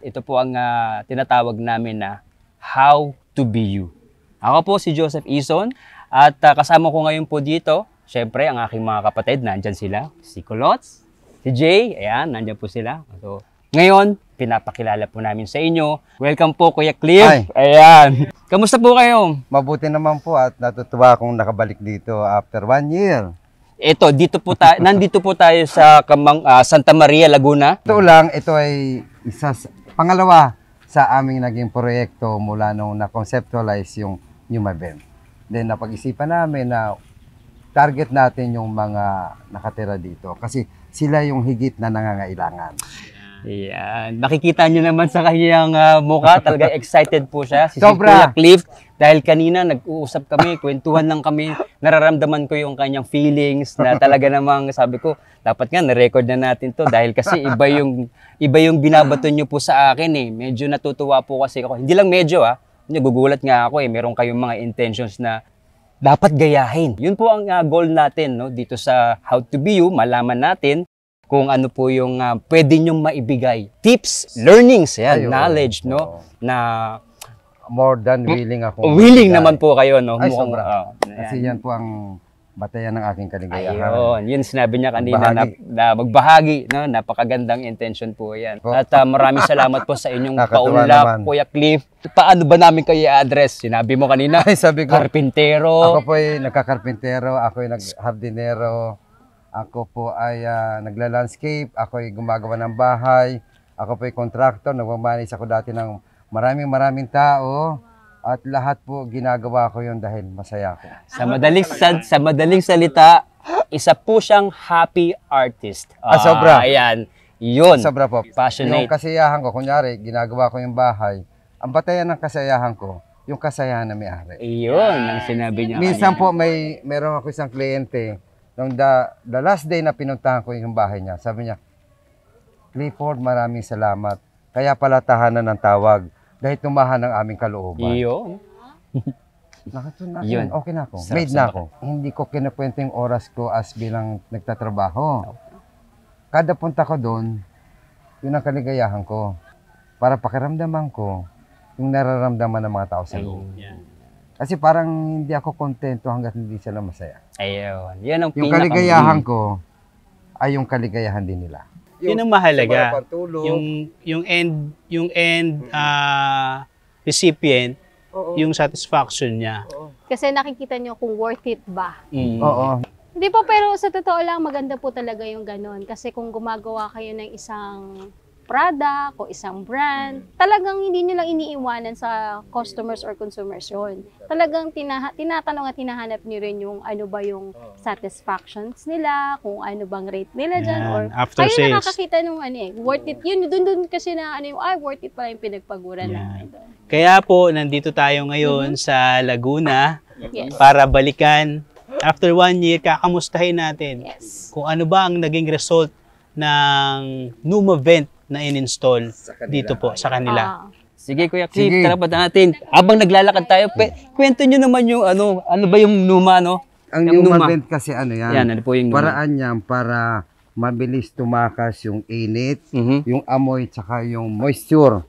ito po ang tinatawag namin na How to Be You. Ako po si Joseph Ison at kasama ko ngayon po dito, syempre ang aking mga kapatid, nandyan sila. Si Kulots, si Jay, ayan, nandyan po sila. So, ngayon, pinapakilala po namin sa inyo. Welcome po Kuya Cliff. Hi. Ayan. Kamusta po kayo? Mabuti naman po at natutuwa akong nakabalik dito after 1 year. Ito, nandito po tayo sa Santa Maria, Laguna. Ito lang, ito ay pangalawa sa aming naging proyekto mula nung na-conceptualize yung Numavent. Then napag-isipan namin na target natin yung mga nakatira dito kasi sila yung higit na nangangailangan. Ayan. Nakikita nyo naman sa kanyang mukha, talaga excited po siya. Si Sobra. Kuya Cliff, dahil kanina nag-uusap kami, kwentuhan lang kami, nararamdaman ko yung kanyang feelings na talaga namang sabi ko, dapat nga na-record na natin to dahil kasi iba yung binabato nyo po sa akin eh. Medyo natutuwa po kasi ako. Hindi lang medyo nagugulat nga ako eh. Meron kayong mga intentions na dapat gayahin. Yun po ang goal natin no dito sa How to Be You, malaman natin kung ano po yung pwede nyong maibigay. Tips, learnings, knowledge, no? Na more than willing ako. Willing naman po kayo, no? Ay, sobra. Kasi yan po ang batayan ng aking kaligayahan. Ayun, yun sinabi niya kanina na magbahagi, no? Napakagandang intention po yan. At maraming salamat po sa inyong paunlak, Kuya Cliff. Paano ba namin kayo i-address? Sinabi mo kanina, ay, sabi ko, karpintero. Ako po ay nagkakarpintero, ako ay naghardinero, ako po ay nagla-landscape, ako ay gumagawa ng bahay, ako po ay contractor, nagmamanage ako dati ng maraming tao. At lahat po ginagawa ko yun dahil masaya ako. Sa madaling salita, isa po siyang happy artist. Sobra. Ayan. Yun. Sobra po. Passionate. Yung kasiyahan ko, kunyari, ginagawa ko yung bahay, ang batayan ng kasiyahan ko, yung kasiyahan na may-ari. Iyon ang sinabi niya. Minsan po meron ako isang kliyente, nung the last day na pinuntahan ko yung bahay niya, sabi niya, Clifford, maraming salamat. Kaya pala tahanan ng tawag. Dahil tumahan ng aming kalooban. Iyon. Yun. Okay na ako. Made na ako. Hindi ko kinakwento yung oras ko as bilang nagtatrabaho. Kada punta ko doon, yun ang kaligayahan ko. Para pakiramdaman ko yung nararamdaman ng mga tao sa loob. Kasi parang hindi ako kontento hanggat hindi sila masaya. Ayun. Yan ang yung kaligayahan ko ay yung kaligayahan din nila. Yun ang mahalaga. Yung end recipient, yung satisfaction niya. Kasi nakikita nyo kung worth it ba. Oo. Hindi po, pero sa totoo lang, maganda po talaga yung ganun. Kasi kung gumagawa kayo ng isang product o isang brand, talagang hindi nyo lang iniiwanan sa customers or consumers yun. Talagang tinatanong at hinahanap nyo rin yung ano ba yung satisfactions nila, kung ano bang rate nila dyan, or after kayo sales. Nakakakita nung worth it. Yun, dun kasi na worth it pala yung pinagpaguran namin doon. Kaya po, nandito tayo ngayon sa Laguna Yes. para balikan. After 1 year, kakamustahin natin Yes. kung ano ba ang naging result ng Numavent na in-install dito po sa kanila. Sige Kuya Cliff, tarapat natin. Habang naglalakad tayo, kwento nyo naman yung ano ba yung Numa, no? Ang Numavent kasi ano yan? Yan, ano po yung Numa? Paraan yan para mabilis tumakas yung init, yung amoy, tsaka yung moisture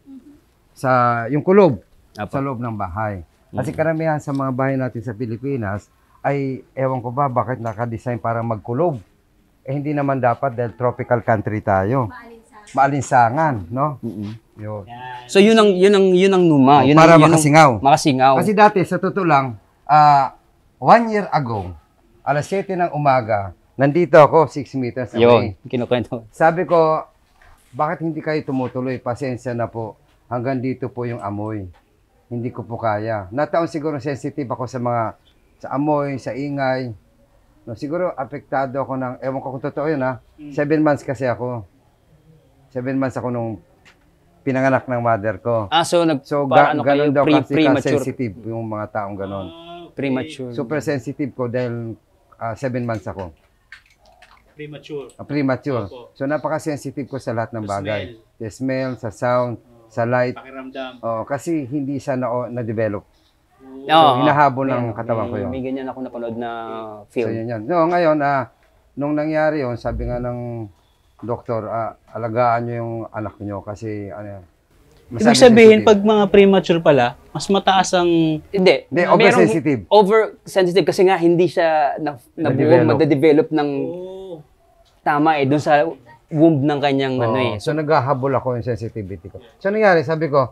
sa yung kulob sa loob ng bahay. Kasi karamihan sa mga bahay natin sa Pilipinas ay ewan ko ba bakit naka-design para magkulob. Hindi naman dapat dahil tropical country tayo. Maalinsangan, no? Yun. So yun ang Numa, para makasingaw. Makasingaw. Kasi dati sa totoo lang, 1 year ago, alas 7 ng umaga, nandito ako 6 meters away. Yun, kinukwento. Sabi ko, bakit hindi kayo tumutuloy? Pasensya na po. Hanggang dito po yung amoy. Hindi ko po kaya. Nataon siguro sensitive ako sa amoy, sa ingay. No, siguro apektado ako ng, ewan ko kung totoo yun 7 months kasi ako. 7 months ako nung pinanganak ng mother ko. So ganun daw kasi sensitive yung mga taong ganon. Premature. Super sensitive ko dahil 7 months ako. Premature. So napaka-sensitive ko sa lahat ng bagay. Sa smell, sa sound, sa light. Pakiramdam. Kasi hindi siya na-develop. So hinahabol ng katawan ko yun. May ganyan ako napanood na film. So yun. No, ngayon, nung nangyari yun, sabi nga ng doktor, alagaan nyo yung anak nyo kasi Ibig sabihin, pag mga premature pala, mas mataas ang... Hindi. Hindi, Merong oversensitive. Oversensitive kasi nga hindi siya nabuo, magde-develop ng tama doon sa womb ng kanyang ano eh. So, naghahabol ako yung sensitivity ko. So, nangyari, sabi ko,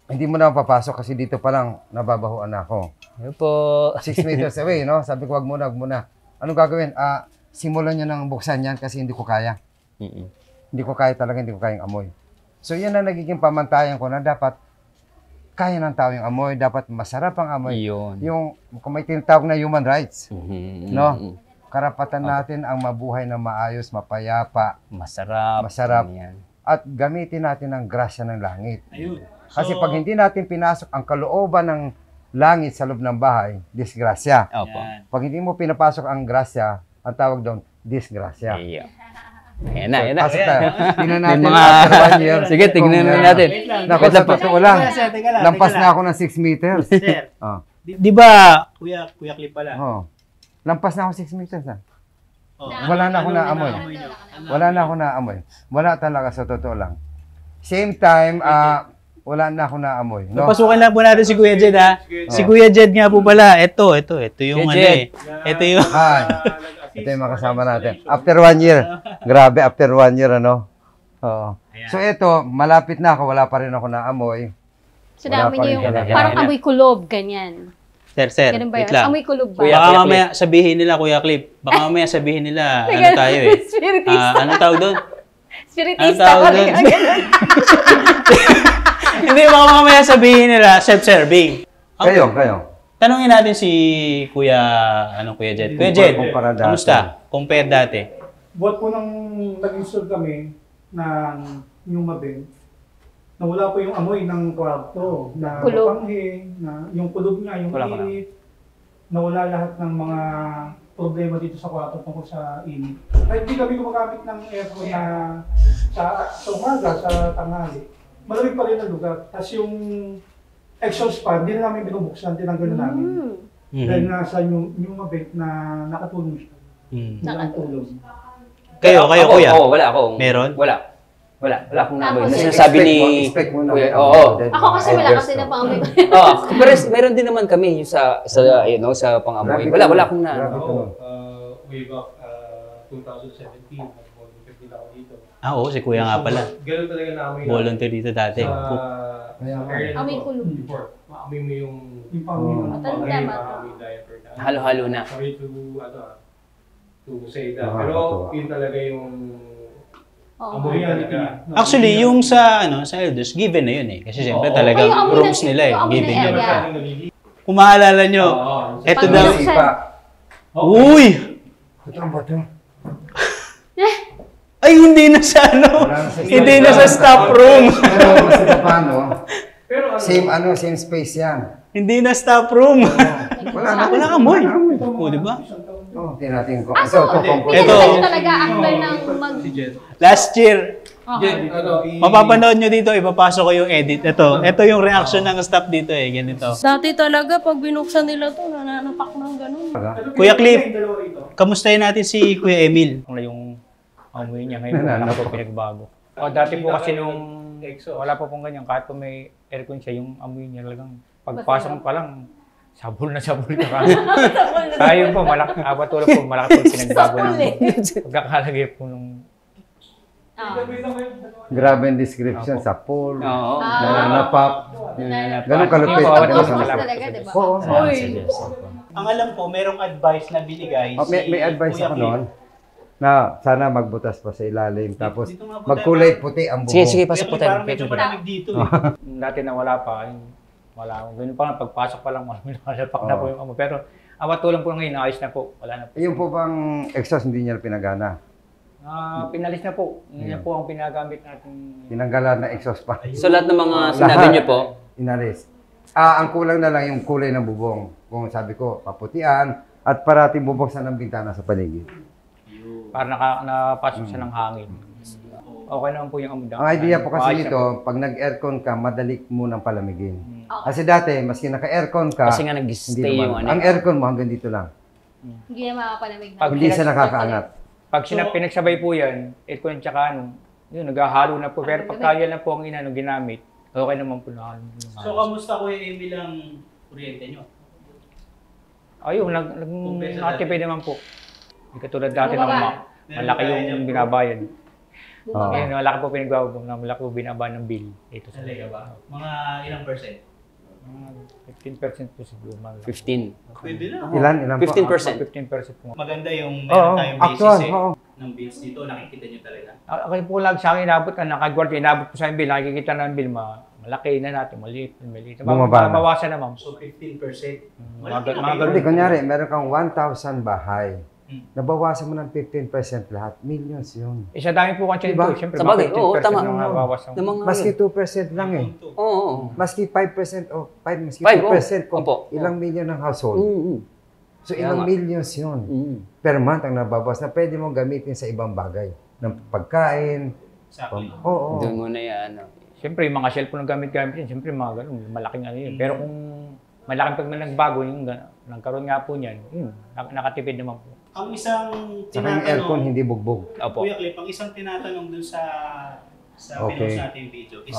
hindi mo na papasok kasi dito pa lang nababahuan na ako. Ano po? 6 meters away, no? Sabi ko, wag muna. Anong gagawin? Simulan nyo nang buksan yan kasi hindi ko kaya. Hindi ko kaya talaga, hindi ko kayang amoy. So, yan ang nagiging pamantayan ko na dapat kaya ng tao yung amoy, dapat masarap ang amoy. Yun. Yung, kung may tinatawag na human rights, Mhm. no? Karapatan natin ang mabuhay na maayos, mapayapa, Masarap. Yan. at gamitin natin ang grasya ng langit. Kasi pag hindi natin pinasok ang kalooban ng langit sa loob ng bahay, disgrasya. Opo. Pag hindi mo pinapasok ang grasya, ang tawag doon, disgrasya. Iya. Ayan na. Pasok tayo. Tingnan natin May mga- after 1 year. Sige, tignan kung, natin. Naku, Wait sa lang po. totoo lang, Teka lang, lampas teka na lang. ako ng 6 meters. Sir, Oh. di ba, Kuya Clip pala? Oh. Lampas na ako 6 meters na. Oh, Wala na ako na amoy. Wala na ako na amoy. Wala talaga sa totoo lang. Same time, wala na ako na amoy. No? Pasukan lang po natin si Kuya Jed, ha? Si Kuya Jed nga po pala, ito yung Kuya ano Jed. Ito yung... Hi. Ito yung makasama natin. After 1 year. Grabe, after 1 year, ano? Oo. So ito, malapit na ako, wala pa rin ako na amoy. So, Wala dami pa niyo rin yung, talaga. parang amoy kulob, ganyan. Sir, Ganun ba wait yun? lang. Amoy kulob ba? Kuya, Baka Clip. mamaya sabihin nila, Kuya Clip, baka mamaya sabihin nila, ano tayo eh. Spiritista. Anong tawag doon? Spiritista Ano tawag ka rin. doon? Hindi, baka mamaya sabihin nila, self-serving. Okay. Kayo. Tanungin natin si Kuya Jed. Kuya Jed, Kumpara dati. kamusta? Compare dati. Buat po nang nag-install kami ng yung mabel, nawala po yung amoy ng kwarto, na Kulob. panghe, na yung kulob niya, yung Wala. init, nawala lahat ng mga problema dito sa kwarto tungkol sa init. Kahit di kami gumagamit ng aircon na sa umaga, sa tanghali, malamig pa rin ang lugar. Tapos yung exhaust fan, hindi na namin binubuksan, tinanggal na namin. Dahil nasa yung mabel na nakatulong siya. Mm. Nakatulong. Kayo, Kuya. Oo, wala ako. Meron? Wala akong namoy. Tapos, Sinasabi ni Expect mo na. Kuya. Oo. Ako kasi wala kasi na pang amoy. Pero meron din naman kami yung sa pang-amoy. Wala akong na. Grabe to. Way back 2017, nag-volunteer din ako dito. Oo, si Kuya nga pala. Ganun talaga na amoy Volunteer dito dati. Amoy kulog. Maamoy mo yung Matanda. diaper na. Halo-halo na. Sorry to say that. Ah, Pero totoo. yun talaga yung Oo. amoy reality. Actually, yung sa Elders, given na yun eh. Kasi siyempre talaga Ay, yung amoy rooms na- nila eh. yung amoy Given na yun. area. Kung maalala nyo, eto Pag daw. binuksan. Uy! Ito ang bato. Ay, hindi na sa Wala na sa Hindi na sa staff room. Pero kasi paano, same space yan. Hindi na staff room. Wala na. Wala amoy. O, di ba? Oh, tinatin ko. Ah, so, Ito. pinagano talaga after ng Last year, Okay. mapapanood nyo dito, ipapasok ko yung edit. Ito yung reaction ng staff dito eh. Ganito. Dati talaga, pag binuksan nila to, nananapak ng ganun. Kuya Cliff, kamustahin natin si Kuya Emil. Yung amoy niya ngayon, wala po pinagbago. O dati po kasi nung wala pa pong ganyan, kahit po may aircon siya, yung amoy niya talagang pagpasok mo pa lang, sabol na sabol ka kagad. Kaya po, tulad po, malaki po pinagbago ng pagkakalagay po nung Grabe ang description sa pool. Oo. Nananapap. Ganun kalupit. Bawat Ganun isa kalupit. talaga, di ba? Oo. Ang alam ko, merong advice na binigay Oh, may advice Kuya ako Cliff. noon na sana magbutas pa sa ilalim tapos Dito nga po magkulay puti ang buhok. Sige, pasok po tayo. Parang medyo malamig dito eh. dati na wala pa. Ganun pa lang, pagpasok pa lang, malalapak na po yung amoy. Pero awat-tulang po ngayon, ayos na po. Wala na po. Yung po bang exhaust hindi niya pinagana? Pinalis na po. Yan po ang pinagamit natin. Tinanggalan na exhaust pa. So lahat ng mga sinabi niyo po, Inalis. Ang kulang na lang yung kulay ng bubong. Kung sabi ko, paputian at parating bubuksan ng bintana sa paligid. Para napasok siya ng hangin. Okay naman po yung amoy. Ang idea po kasi Ayos na nito, pag nag-aircon ka, madali mo nang palamigin. Kasi dati, maski naka-aircon ka, kasi nga hindi nag-stay naman. yung ano. Ang aircon mo hanggang dito lang. Hindi na makapalamig na. Pag Hindi siya nakakaangat. Pag pinagsabay po yan, aircon tsaka Yun, naghahalo na po. Pero pag kaya lang po ang ginamit, okay naman po na. So, kamusta Kuya Emil ang kuryente nyo? Ayun, nag-activate naman po. Hindi katulad dati na malaki yung binabayad. Ngayon, malaki po pinagbabayad, malaki po binabayad ng bill. Ito sa Talaga ba? Mga ilang percent? 15% po siguro. 15. Pwede na. Ilan po? 15%. 15% po. Maganda yung meron tayong actual, basis oo. ng bills dito. Nakikita nyo talaga. Okay po lang sa akin, inabot ka, naka-guard, inabot po sa akin bill, nakikita na ng bill, malaki na natin, maliit. Bumaba na. Mabawasan naman. So, 15%. Hindi, kunyari, meron kang 1,000 bahay. Nabawasan mo ng 15% lahat. Millions yun. Isa dami po kasi Diba? ito. Siyempre, Sa bagay, bakit 15% tama. ang nabawasan? Maski 2% lang eh. Oo. Maski 5% o 5, maski 2% Five, kung opo. ilang milyon ng household. So ilang Tama. millions yun. Per month ang nababawas na pwede mong gamitin sa ibang bagay. Ng pagkain. Exactly. Oo. Doon muna yan. Siyempre, yung mga cellphone ng gamit-gamit yun, siyempre mga ganun, malaking ano yun. Pero kung malaking pag nagbago, yung nagkaroon nga po niyan, nakatipid naman po. Ang isang Saka yung aircon hindi bugbog. Opo. Kuya Clip, ang isang tinatanong dun sa Okay. pinost natin video is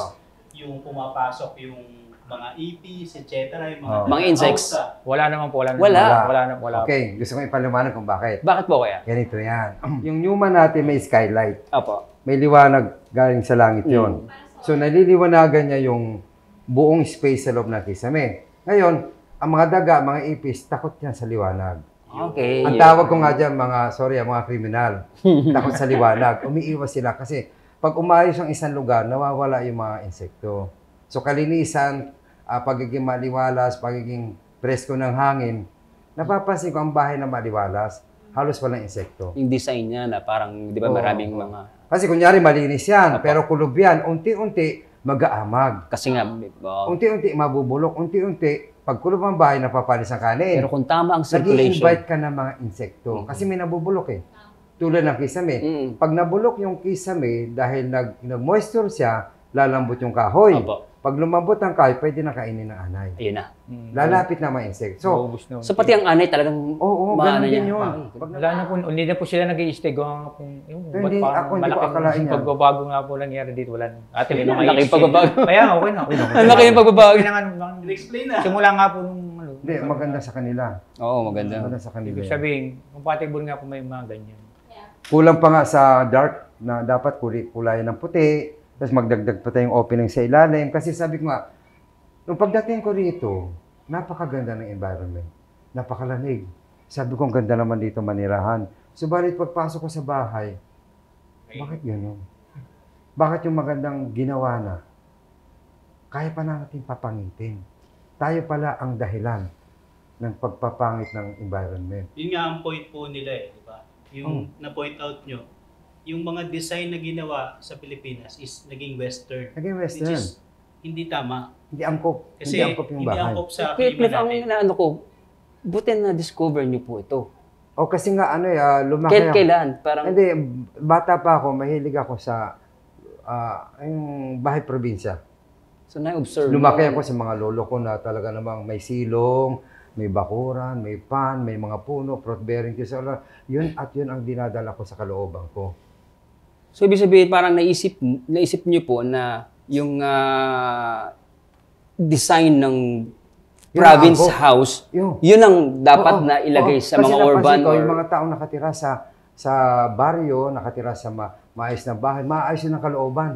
yung pumapasok yung mga ipis, etc. Yung Mga insects. Wala naman po, wala. Wala. Okay, gusto kong ipaliwanag kung bakit. Bakit po kaya? Ganito yan. Yung Newman natin may skylight. Opo. May liwanag galing sa langit yon. So naliliwanagan niya yung buong space sa loob ng kisame. Ngayon, ang mga daga, mga ipis, takot yan sa liwanag. Okay. Ang tawag ko nga dyan, mga kriminal. Takot sa liwanag. Umiiwas sila kasi pag umayos ang isang lugar, nawawala yung mga insekto. So kalinisan, pagiging maliwalas, pagiging presko ng hangin, napapansin ko ang bahay na maliwalas, halos walang insekto. Yung design niya na parang, di ba, maraming mga... Kasi kunyari malinis yan, pero kulob yan, unti-unti mag-aamag. Kasi nga, Unti-unti mabubulok, unti-unti, pag kulob ang bahay, napapalis ang kanin. pero kung tama ang circulation, Nag-i-invite ka ng mga insekto. Kasi may nabubulok eh. Tulad ng kisame. Pag nabulok yung kisame, dahil nag-moisture siya, lalambot yung kahoy. Opo. Pag lumambot ang kahoy, pwede na kainin ng anay. ayun na. Lalapit na mga insekto. So, Maubos na. So pati ang anay talagang oo, maano ganun din niya. yun. Wala na po, hindi na po sila nag-i-stay. Hindi, ako hindi ko akalain yan. Pagbabago nga po nangyari dito. Wala na. Ate, may mga Laki i-stay. pagbabago. Kaya okay na. Ang laki yung pagbabago. Okay na nga. explain na. Simula nga po nung ano. Hindi, maganda sa kanila. Oo, maganda. Maganda sa kanila. Ibig yan. sabihin, compatible nga po may mga ganyan. Kulang pa nga sa dark na dapat kulayan ng puti, tapos magdagdag pa tayong opening sa ilalim. Kasi sabi ko nga, nung pagdating ko rito, napakaganda ng environment. Napakalamig. Sabi ko, ang ganda naman dito manirahan. Subalit pagpasok ko sa bahay, bakit gano'n? Bakit yung magandang ginawa na, kaya pa natin papangitin? Tayo pala ang dahilan ng pagpapangit ng environment. Yun nga ang point po nila eh, di ba? Yung na-point out nyo, yung mga design na ginawa sa Pilipinas is naging western. Naging Which western. is hindi tama. Hindi angkop. Kasi hindi angkop yung hindi bahay. angkop sa Cliff, klima ang natin. inaano ko, buti na discover niyo po ito. O kasi nga lumaki ako. Kailan? Parang, Hindi, bata pa ako, mahilig ako sa yung bahay probinsya. so na-observe. Lumaki ako sa mga lolo ko na talaga namang may silong, may bakuran, may pan, may mga puno, fruit bearing trees. Yun at yun ang dinadala ko sa kalooban ko. So, ibig sabihin, parang naisip niyo po na yung design ng province angkop. house, Yun. yun ang dapat Oo, na ilagay oo. sa Kasi mga napansin urban ko, or... yung mga taong nakatira sa baryo, nakatira sa maayos na bahay, maayos yun ang kalooban.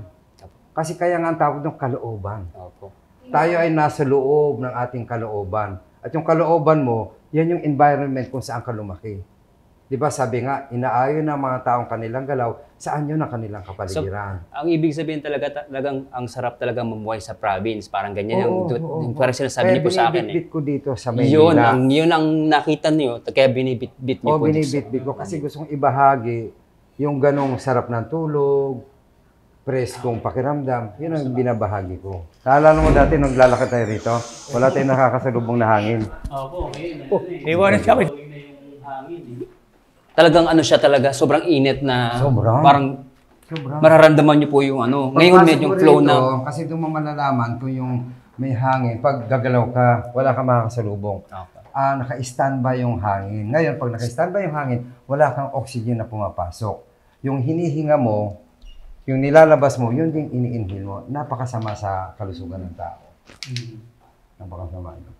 Kasi kaya nga ang tawag ng kalooban. Opo. Tayo ay nasa loob ng ating kalooban. At yung kalooban mo, yan yung environment kung saan ka lumaki. Di ba sabi nga, inaayon ng mga taong kanilang galaw, saan yun ang kanilang kapaligiran. Ang ibig sabihin talagang ang sarap talaga mamuhay sa province. Parang ganyan yung parang sinasabi niyo po sa akin. binibit ko dito sa Yun Maynila. ang nakita niyo, kaya binibit niyo po. Binibit ko kasi gusto kong ibahagi yung ganong sarap ng tulog, preskong pakiramdam, yun ang binabahagi ko. Naalala mo dati nung lalakad tayo rito, wala tayong nakakasalubong na hangin. Opo, ngayon. Iwanan siya. Gawin na yung hangin eh. Talagang ano siya talaga, sobrang init na Sobrang. parang Sobrang. mararamdaman niyo po yung ano. Ngayon Pagpasok medyo mo flow rito, na. Kasi doon mo malalaman kung yung may hangin. Pag gagalaw ka, wala ka makakasalubong. Naka-standby yung hangin. Ngayon, pag naka-standby yung hangin, wala kang oxygen na pumapasok. Yung hinihinga mo, yung nilalabas mo, yun din ini-inhale mo. Napakasama sa kalusugan ng tao. Napakasama yun.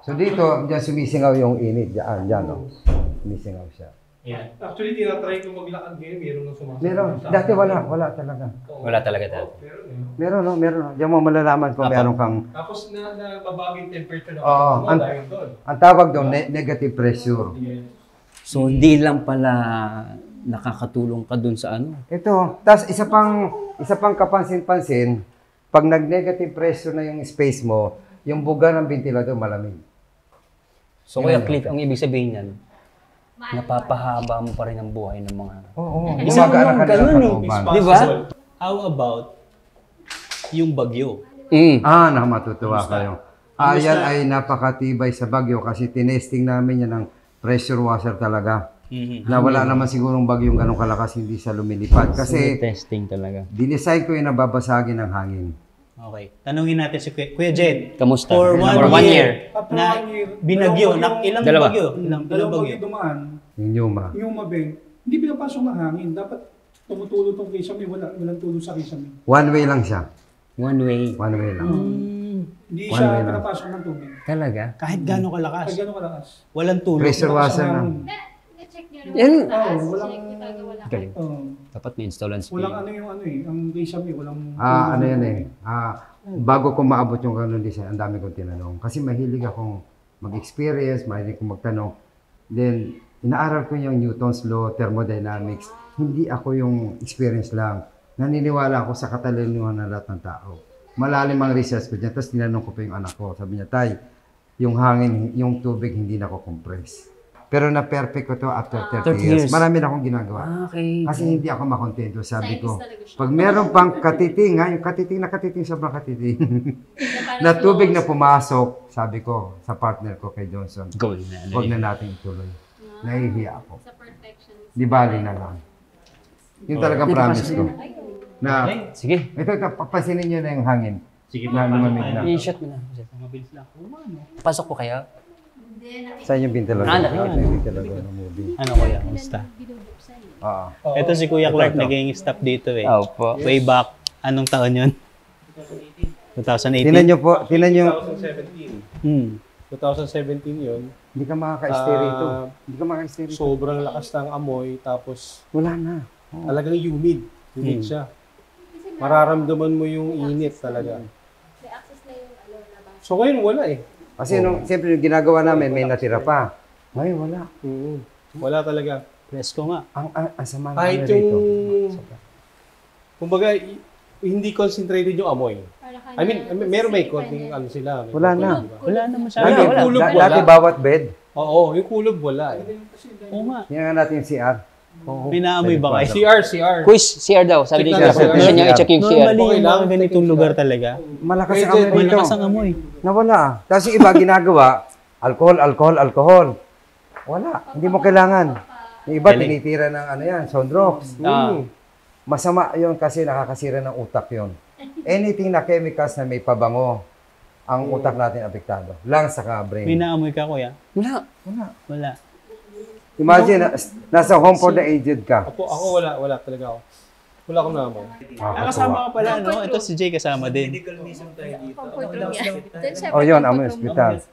So dito, diyan sumisingaw yung init. Diyan, no? Sumisingaw siya. Yeah. Actually, tinatry ko maglakad ngayon, meron ng sumasagot. Meron. Dati wala talaga. Wala talaga dati. Meron, no? Meron. Diyan mo malalaman kung meron kang... Tapos nababago yung temperature ng Oo. dahil doon. Ang tawag doon, negative pressure. So, hindi lang pala nakakatulong ka dun sa ano. Ito. Tapos isa pang kapansin-pansin, pag nag-negative pressure na yung space mo, yung buga ng ventilador malamig. So, Kuya Cliff, ang ibig sabihin yan, napapahaba mo pa rin ang buhay ng mga... Oo. Isa Gumagaan lang ang kanilang ganun eh. kalooban. Di ba? How about yung bagyo? Matutuwa kayo. Yan ay napakatibay sa bagyo kasi tinesting namin yan ng pressure washer talaga. Na wala naman sigurong bagyong ganong kalakas hindi sa lumilipad. Kasi testing talaga. dinesign ko yung nababasagin ng hangin. Okay. Tanungin natin si Kuya Jed. Kamusta? For For one one year, After na 1 year, binagyo. Ilang Dalawa. bagyo? Ilang dalawang bagyo? bagyo dumaan, Yung Yuma. yung mabeng, hindi pinapasok ng hangin. Dapat tumutulo tong kisame, walang tulo sa kisame. One way lang siya. One way. One way lang. Hindi One siya way lang. pinapasok ng tubig. Talaga? Kahit gano'ng kalakas. Pag gano'ng kalakas. Walang tulog. Pressure washer lang. Na-check nyo Yan. Walang, Galing. oh, Dapat may installan walang ano yung ang kisame, walang... Ano yan eh. Bago ko maabot yung ganun design, ang dami kong tinanong. Kasi mahilig akong mag-experience, mahilig akong magtanong. Then, inaaral ko yung Newton's Law, Thermodynamics. Hindi ako yung experience lang. Naniniwala ako sa katalinuhan ng lahat ng tao. Malalim ang research ko dyan. Tapos tinanong ko pa yung anak ko. Sabi niya, Tay, yung hangin, yung tubig hindi na ko compress. Pero na-perfect ko to after 30 years. Marami na akong ginagawa. Okay. Kasi hindi ako makontento. Sabi ko, pag meron pang katiting, yung katiting na katiting, sobrang katiting, na tubig na pumasok, sabi ko sa partner ko kay Johnson, Goal na. huwag na natin ituloy. Nahihiya ako. Sa protection. Di bali na lang. Yun talagang promise ko. Na, Sige. ito, papansinin nyo na yung hangin. Sige Na lumamig na. I-shot mo na. Mabilis lang. Pasok ko kaya? Saan yung ventilador? Nakita Yung ventilador ng movie. Ano Kuya? Kamusta? Oo. Ito si Kuya Clark naging staff dito eh. Opo. Way back, anong taon yun? 2018? Tinan nyo po, tinan nyo. 2017. 2017 yun. Hindi ka makaka-stay rito. Hindi ka makaka-stay rito. Sobrang lakas ng amoy, tapos Wala na. talagang humid. Humid siya. Mararamdaman mo yung init talaga. May access na yung labas. So ngayon wala eh. Kasi nung, siyempre, yung ginagawa namin, may natira pa. Ngayon, wala. Wala talaga. Presko nga. Ang sama na Kahit rito. yung, kumbaga, hindi concentrated yung amoy. I mean, meron may konting ano sila. may Wala na. konting, diba? Wala na masyado. Dati, Wala. kulog Dati wala. bawat bed, Oo, yung kulog wala eh. Oo nga. yan nga natin yung CR. May naamoy ba kayo? CR. Quiz, CR daw. Sabi ni Check Kuya. natin. Gusto niya i-check yung CR. Normally, yung lang. mga ganitong lugar talaga. Malakas Medyo ang amoy dito. Malakas ang amoy. Nawala. Tapos yung iba ginagawa, alcohol. Wala. Hindi mo kailangan. Yung iba, Galing. tinitira ng ano yan, sound drops. Ah. Masama yun kasi nakakasira ng utak yun. Anything na chemicals na may pabango, ang utak natin apektado. Lungs saka May brain. naamoy ka, Kuya? Wala. Wala. Imagine, nasa home for the aged ka. Ako wala talaga ako. Wala akong naamoy. Nakasama ka pala, no? Ito si Jay kasama din. Comfort room niya. Oh, yun, ang hospital.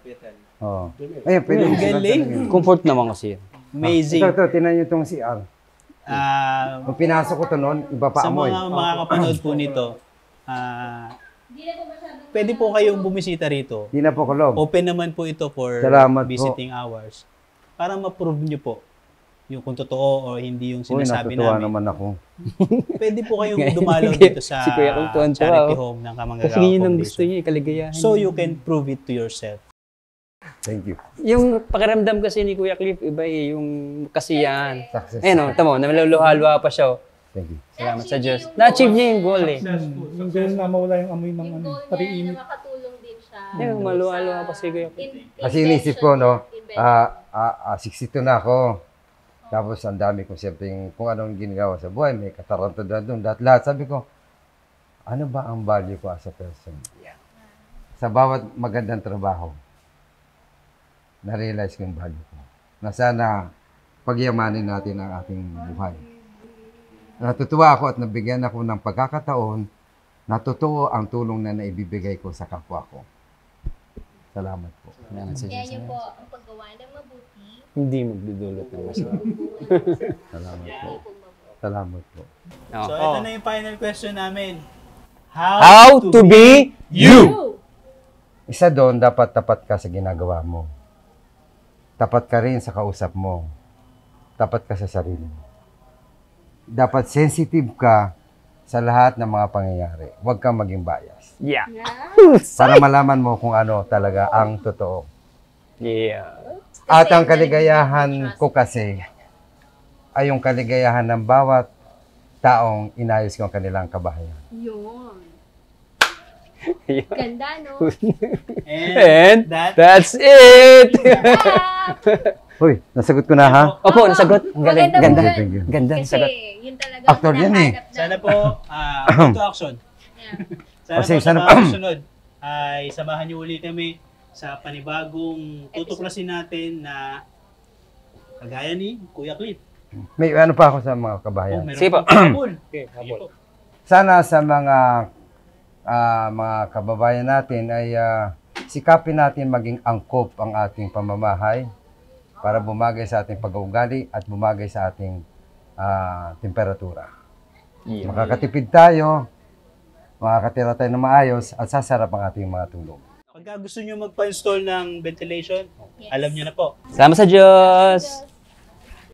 Oh. Ayun, pwede. Galing. Comfort naman kasi. Amazing. Ito, tinan nyo itong CR. Ah, Nung pinasok ko ito noon, iba pa sa amoy. mga makakapanood po nito, pwede po kayong bumisita rito. Di na po kulob. Open naman po ito for Salamat po. visiting hours. Para ma-prove nyo po yung kung totoo o hindi yung Uy, sinasabi natutuwa namin. naman ako. Pwede po kayong dumalaw dito sa Si Kuya Kong tuwan-tuwa, charity oh. home ng Kasi Kamanggagawa yun ang Foundation. gusto niya, kaligayahan. So you can prove it to yourself. Thank you. Yung pakiramdam kasi ni Kuya Cliff, iba eh, yung kasiyahan. Success. Ayun o, tamo, naluluhalwa pa siya. Oh. Thank you. Salamat sa Diyos. Na-achieve niya yung goal eh. Yung goal na mawala yung amoy ng ano, pati init. Makatulong din siya. Yung maluhalwa pa si Kuya Cliff. Kasi inisip ko, no, 62 na ako. Tapos ang dami ko siyempre kung anong ginagawa sa buhay, may katarantaduhan doon. Lahat sabi ko, ano ba ang value ko as a person? Sa bawat magandang trabaho, na-realize ko yung value ko. Na sana pagyamanin natin ang ating buhay. Natutuwa ako at nabigyan ako ng pagkakataon na totoo ang tulong na naibibigay ko sa kapwa ko. Salamat po. Salamat sa Kaya Diyos. niyo po ang paggawa ng mabuti. Hindi magdudulot ng masama. Salamat po. Salamat po. So, ito na yung final question namin. How to be you? Isa doon, dapat tapat ka sa ginagawa mo. Tapat ka rin sa kausap mo. Tapat ka sa sarili mo. Dapat sensitive ka sa lahat ng mga pangyayari. Huwag kang maging bias. Yeah. Para malaman mo kung ano talaga ang totoo. Yeah. At ang kaligayahan ko kasi ay yung kaligayahan ng bawat taong inayos ko ang kanilang kabahayan. Yun. Yeah. Ganda, no? And that's it! Hoy, nasagot ko na ha? Opo, nasagot. Ang galing. Maganda Ganda. po yun. Thank you. Ganda. Kasi Nasagot. yun talaga Actor yan eh. hinahanap na- Sana po, call to action. Sana Kasi po sa sana- mga susunod ay samahan niyo uli kami sa panibagong tutuklasin natin na kagaya ni Kuya Cliff. May ano pa ako sa mga kabahayan. Meron Sige po. pong habol. Okay, Sige po. Sana sa mga kababayan natin ay sikapin natin maging angkop ang ating pamamahay para bumagay sa ating pag-uugali at bumagay sa ating temperatura. Yeah. Makakatipid tayo, makakatira tayo ng maayos at sasarap ang ating mga tulog. Pagka gusto niyo magpa-install ng ventilation, alam niyo na po. Salamat sa Diyos.